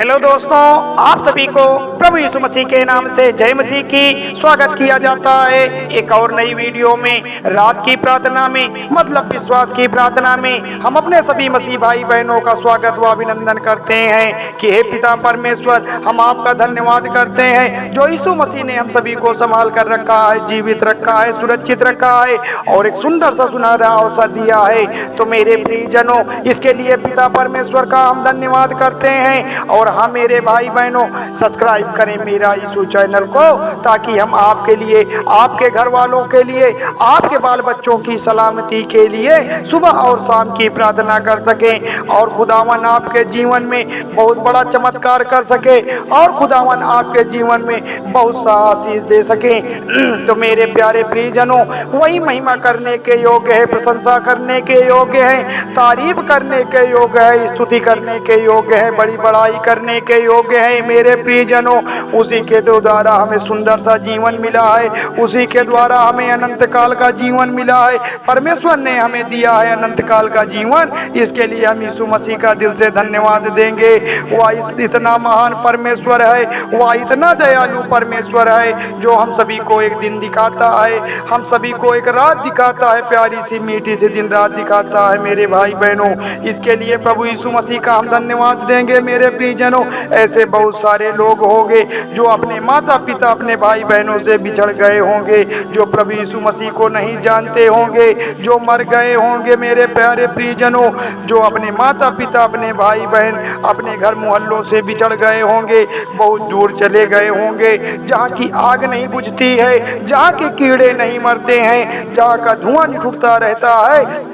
Hello दोस्तों, आप सभी को प्रभु यीशु मसीह के नाम से जय मसीह की स्वागत किया जाता है। एक और नई वीडियो में रात की प्रार्थना में मतलब विश्वास की प्रार्थना में हम अपने सभी मसीह भाई बहनों का स्वागत व अभिनंदन करते हैं कि हे पिता परमेश्वर, हम आपका धन्यवाद करते हैं जो यीशु मसीह ने हम सभी को संभाल कर रखा है, जीवित रखा है, सुरक्षित रखा है और एक सुंदर सा सुनहरा अवसर दिया है। तो मेरे प्रियजनों, इसके लिए पिता परमेश्वर का हम धन्यवाद करते हैं। और हम मेरे भाई बहनों, सब्सक्राइब करें मेरा यीशु चैनल को, ताकि हम आपके लिए, आपके घर वालों के लिए, आपके बाल बच्चों की सलामती के लिए सुबह और शाम की प्रार्थना कर सकें और खुदावन आपके जीवन में बहुत बड़ा चमत्कार कर सके और खुदावन आपके जीवन में बहुत सा आशीष दे सकें। तो मेरे प्यारे प्रियजनों, वही महिमा करने के योग्य है, प्रशंसा करने के योग्य है, तारीफ करने के योग्य है, स्तुति करने के योग्य है, बड़ी बड़ाई करने के योग्य है। मेरे प्रियजनों, उसी के द्वारा हमें सुंदर सा जीवन मिला है, उसी के द्वारा हमें अनंत काल का जीवन मिला है। परमेश्वर ने हमें दिया है अनंत काल का जीवन, इसके लिए हम यीशु मसीह का दिल से धन्यवाद देंगे। वह इतना महान परमेश्वर है, वह इतना दयालु परमेश्वर है जो हम सभी को एक दिन दिखाता है, हम सभी को एक रात दिखाता है, प्यारी सी मीठी सी दिन रात दिखाता है। मेरे भाई बहनों, इसके लिए प्रभु यीशु मसीह का हम धन्यवाद देंगे। मेरे प्रियजनों, ऐसे बहुत सारे लोग होंगे जो अपने माता पिता, अपने भाई बहनों से बिछड़ गए होंगे, जो प्रभु यीशु मसीह को नहीं जानते होंगे, जो मर गए होंगे। मेरे प्यारे प्रियजनों, जो अपने माता पिता, अपने भाई बहन, अपने घर मोहल्लों से बिछड़ गए होंगे, बहुत दूर चले गए होंगे, जहाँ की आग नहीं बुझती है, जहाँ के कीड़े नहीं मरते हैं, जहाँ का धुआं नहीं उठता रहता है।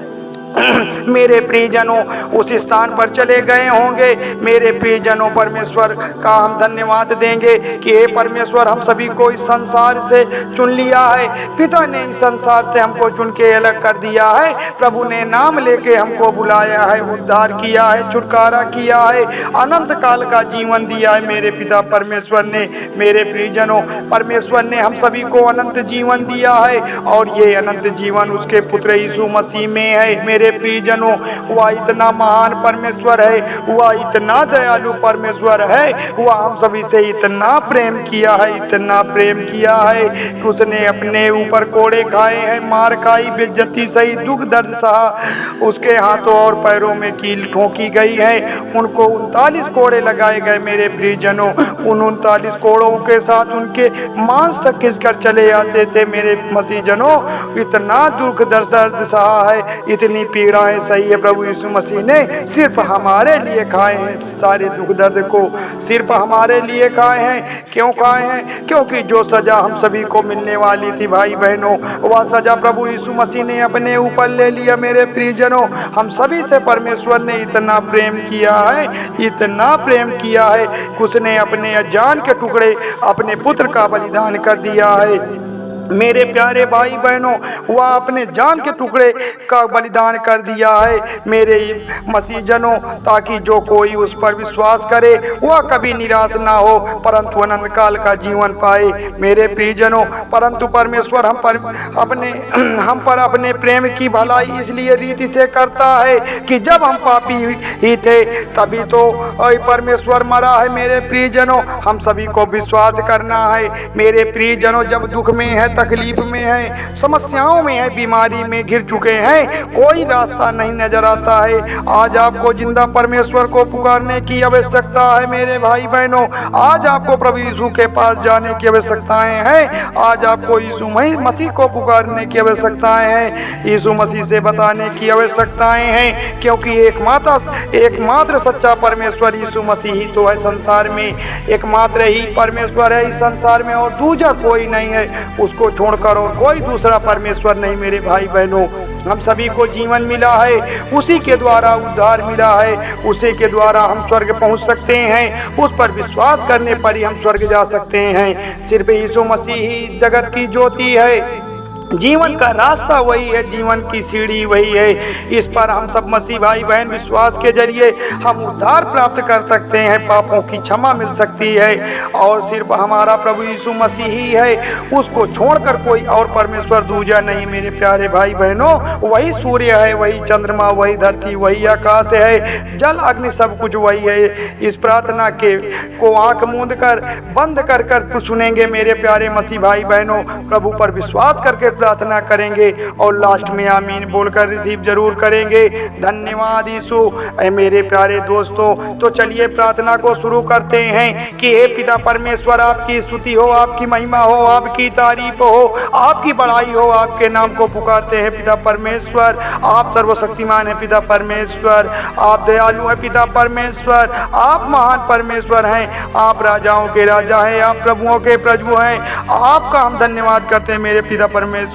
मेरे प्रियजनों, उस स्थान पर चले गए होंगे। मेरे प्रियजनों, परमेश्वर का हम धन्यवाद देंगे कि हे परमेश्वर, हम सभी को इस संसार से चुन लिया है। पिता ने इस संसार से हमको चुन के अलग कर दिया है। प्रभु ने नाम लेके हमको बुलाया है, उद्धार किया है, छुटकारा किया है, अनंत काल का जीवन दिया है मेरे पिता परमेश्वर ने। मेरे प्रियजनों, परमेश्वर ने हम सभी को अनंत जीवन दिया है और ये अनंत जीवन उसके पुत्र यीशु मसीह में है। मेरे प्रियजनों, वह इतना महान परमेश्वर है, वह इतना दयालु परमेश्वर है, वह हम सभी से इतना प्रेम किया है, इतना प्रेम किया है कि उसने अपने ऊपर कोड़े खाए हैं, मार खाई, बेइज्जती सही, दुख दर्द सहा, उसके हाथों और पैरों में कील ठोकी गई है, उनको 39 कोड़े लगाए गए। मेरे प्रियजनों, उन 39 कोड़ों के साथ उनके मांस तक खिंचकर चले आते थे। मेरे मसीहजनों, इतना दुख दर्द सहा है, इतनी पीड़ाएं सही है, प्रभु यीशु मसीह ने सिर्फ हमारे लिए खाए हैं। सारे दुख दर्द को सिर्फ हमारे लिए खाए हैं। क्यों खाए हैं? क्योंकि जो सजा हम सभी को मिलने वाली थी भाई बहनों, वह सजा प्रभु यीशु मसीह ने अपने ऊपर ले लिया। मेरे प्रियजनों, हम सभी से परमेश्वर ने इतना प्रेम किया है, इतना प्रेम किया है कि उसने अपने जान के टुकड़े अपने पुत्र का बलिदान कर दिया है। मेरे प्यारे भाई बहनों, वह अपने जान के टुकड़े का बलिदान कर दिया है मेरे मसीहजनों, ताकि जो कोई उस पर विश्वास करे वह कभी निराश ना हो, परंतु अनंत काल का जीवन पाए। मेरे प्रियजनों, परंतु परमेश्वर हम पर अपने प्रेम की भलाई इसलिए रीति से करता है कि जब हम पापी ही थे तभी तो परमेश्वर मरा है। मेरे प्रियजनों, हम सभी को विश्वास करना है। मेरे प्रियजनों, जब दुख में है, तकलीफ में है, समस्याओं में है, बीमारी में घिर चुके हैं, कोई रास्ता नहीं नजर आता है, आज आपको जिंदा परमेश्वर को पुकारने की आवश्यकता है। मेरे भाई बहनों, आज आपको प्रभु यीशु के पास जाने की आवश्यकताएं हैं। आज आपको यीशु मसीह को पुकारने की आवश्यकताएं हैं, यीशु मसीह से बताने की आवश्यकताएं हैं, क्योंकि एकमात्र सच्चा परमेश्वर यीशु मसीह ही तो है संसार में। एकमात्र ही परमेश्वर है इस संसार में और दूजा कोई नहीं है, उसको छोड़कर और कोई दूसरा परमेश्वर नहीं। मेरे भाई बहनों, हम सभी को जीवन मिला है, उसी के द्वारा उद्धार मिला है, उसी के द्वारा हम स्वर्ग पहुंच सकते हैं। उस पर विश्वास करने पर ही हम स्वर्ग जा सकते हैं। सिर्फ यीशु मसीह ही इस जगत की ज्योति है, जीवन का रास्ता वही है, जीवन की सीढ़ी वही है। इस पर हम सब मसीह भाई बहन विश्वास के जरिए हम उद्धार प्राप्त कर सकते हैं, पापों की क्षमा मिल सकती है और सिर्फ हमारा प्रभु यीशु मसीह ही है, उसको छोड़कर कोई और परमेश्वर दूजा नहीं। मेरे प्यारे भाई बहनों, वही सूर्य है, वही चंद्रमा, वही धरती, वही आकाश है, जल अग्नि सब कुछ वही है। इस प्रार्थना को आंख मूंद कर बंद कर सुनेंगे मेरे प्यारे मसीह भाई बहनों, प्रभु पर विश्वास करके प्रार्थना करेंगे और लास्ट में आमीन बोलकर रिसीव जरूर करेंगे। धन्यवाद यीशु। मेरे प्यारे दोस्तों, तो चलिए प्रार्थना को शुरू करते हैं कि हे पिता परमेश्वर, आपकी स्तुति हो, आपकी महिमा हो, आपकी तारीफ हो, आपकी बड़ाई हो, आपके नाम को पुकारते हैं पिता परमेश्वर। आप सर्वशक्तिमान हैं पिता परमेश्वर, आप दयालु हैं पिता परमेश्वर, आप महान परमेश्वर हैं, आप राजाओं के राजा हैं, आप प्रभुओं के प्रभु हैं। आपका हम धन्यवाद करते हैं मेरे पिता परमेश्वर।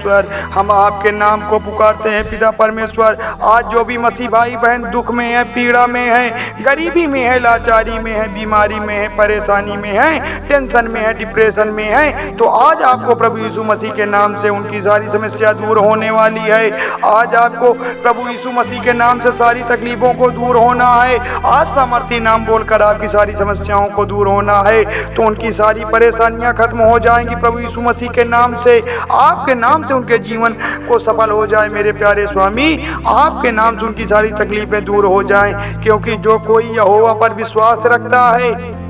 हम आपके नाम को पुकारते हैं पिता परमेश्वर। आज जो भी मसीह भाई बहन दुख में है, पीड़ा में है, गरीबी में है, लाचारी में है, बीमारी में है, परेशानी में है, टेंशन में है, डिप्रेशन में है, तो आज आपको प्रभु यीशु मसीह के नाम से उनकी सारी समस्या दूर होने वाली है। आज आपको प्रभु यीशु मसीह के नाम से सारी तकलीफों को दूर होना है। आज सामर्थी नाम बोलकर आपकी सारी समस्याओं को दूर होना है, तो उनकी सारी परेशानियां खत्म हो जाएंगी प्रभु यीशु मसीह के नाम से। आपके नाम से उनके जीवन को सफल हो जाए मेरे प्यारे स्वामी, आपके नाम से उनकी सारी तकलीफें दूर हो जाएं, क्योंकि जो कोई यहोवा पर विश्वास रखता है,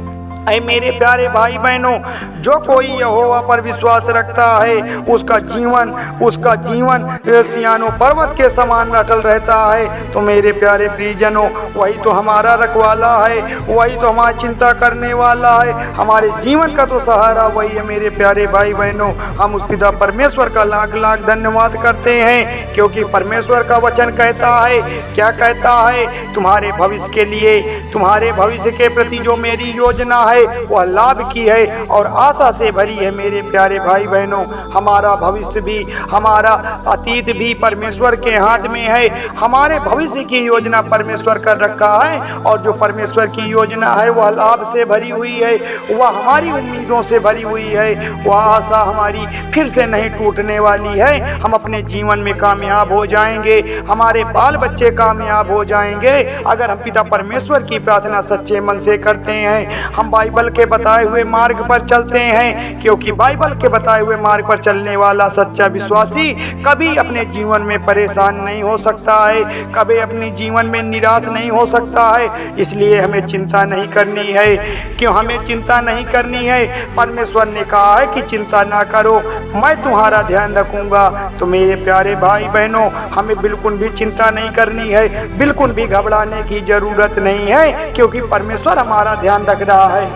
ऐ मेरे प्यारे भाई बहनों, जो कोई यहोवा पर विश्वास रखता है उसका जीवन सियानो पर्वत के समान अटल रहता है। तो मेरे प्यारे प्रियजनों, वही तो हमारा रखवाला है, वही तो हमारी चिंता करने वाला है, हमारे जीवन का तो सहारा वही है। मेरे प्यारे भाई बहनों, हम उस पिता परमेश्वर का लाख लाख धन्यवाद करते हैं, क्योंकि परमेश्वर का वचन कहता है, क्या कहता है, तुम्हारे भविष्य के लिए, तुम्हारे भविष्य के प्रति जो मेरी योजना है वह लाभ की है और आशा से भरी है। मेरे प्यारे भाई बहनों, हमारा भविष्य भी, हमारा अतीत भी परमेश्वर के हाथ में है। हमारे भविष्य की योजना परमेश्वर कर रखा है और जो परमेश्वर की योजना है वह लाभ से भरी हुई है, वह हमारी उम्मीदों से भरी हुई है, वह आशा हमारी फिर से नहीं टूटने वाली है। हम अपने जीवन में कामयाब हो जाएंगे, हमारे बाल बच्चे कामयाब हो जाएंगे अगर हम पिता परमेश्वर की प्रार्थना सच्चे मन से करते हैं। हम बाइबल के बताए हुए मार्ग पर चलते हैं, क्योंकि बाइबल के बताए हुए मार्ग पर चलने वाला सच्चा विश्वासी कभी अपने जीवन में परेशान नहीं हो सकता है, कभी अपने जीवन में निराश नहीं हो सकता है। इसलिए हमें चिंता नहीं करनी है। क्यों हमें चिंता नहीं करनी है? परमेश्वर ने कहा है कि चिंता ना करो, मैं तुम्हारा ध्यान रखूंगा। तो मेरे प्यारे भाई बहनों, हमें बिल्कुल भी चिंता नहीं करनी है, बिल्कुल भी घबराने की जरूरत नहीं है, क्योंकि परमेश्वर हमारा ध्यान रख रहा है।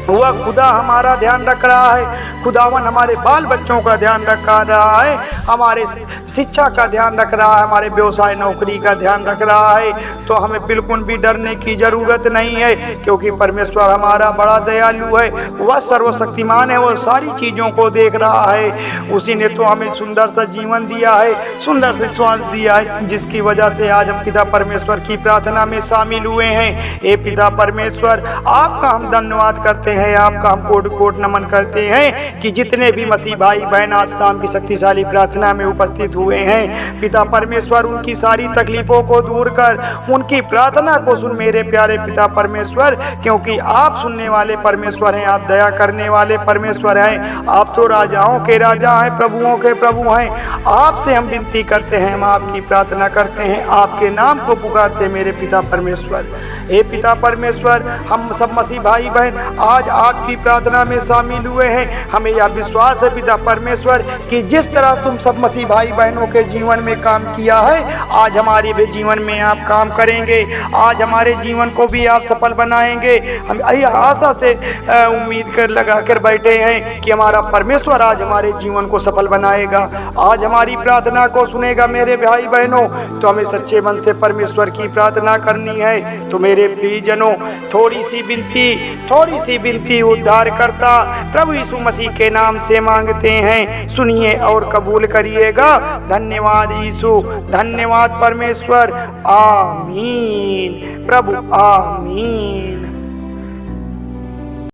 वह खुदा हमारा ध्यान रख रहा है। खुदावन हमारे बाल बच्चों का ध्यान रख रहा है, हमारे शिक्षा का ध्यान रख रहा है, हमारे व्यवसाय नौकरी का ध्यान रख रहा है। तो हमें बिल्कुल भी डरने की जरूरत नहीं है, क्योंकि परमेश्वर हमारा बड़ा दयालु है, वह सर्वशक्तिमान है, वह सारी चीज़ों को देख रहा है। उसी ने तो हमें सुंदर सा जीवन दिया है, सुंदर से श्वास दिया है, जिसकी वजह से आज हम पिता परमेश्वर की प्रार्थना में शामिल हुए हैं। हे पिता परमेश्वर, आपका हम धन्यवाद करते हैं, आपका हम कोट कोट नमन करते हैं कि जितने भी मसीह भाई बहन आज शाम की शक्तिशाली प्रार्थना में उपस्थित हुए हैं, पिता परमेश्वर उनकी सारी तकलीफों को दूर कर उनकी प्रार्थना को सुन मेरे प्यारे पिता परमेश्वर, क्योंकि आप सुनने वाले परमेश्वर हैं, आप दया करने वाले परमेश्वर हैं, आप तो राजाओं के राजा हैं, प्रभुओं के प्रभु हैं। आपसे हम विनती करते हैं, हम आपकी प्रार्थना करते हैं, आपके नाम को पुकारते हैं मेरे पिता परमेश्वर। हे पिता परमेश्वर, हम सब मसीह भाई बहन आज आपकी प्रार्थना में शामिल हुए हैं। हमें यह विश्वास है पिता परमेश्वर कि जिस तरह तुम सब मसीह भाई बहनों के जीवन में काम किया है, आज हमारे भी जीवन में आप काम करेंगे, आज हमारे जीवन को भी आप सफल बनाएंगे। हम यही आशा से उम्मीद कर लगा कर बैठे हैं कि हमारा परमेश्वर आज हमारे जीवन को सफल बनाएगा, आज हमारी प्रार्थना को सुनेगा। मेरे भाई बहनों, तो हमें सच्चे मन से परमेश्वर की प्रार्थना करनी है। तो मेरे प्रियजनों, थोड़ी सी विनती उद्धार करता प्रभु यीशु मसीह के नाम से मांगते हैं, सुनिए और कबूल करिएगा। धन्यवाद यीशु, धन्यवाद परमेश्वर। आमीन प्रभु, आमीन।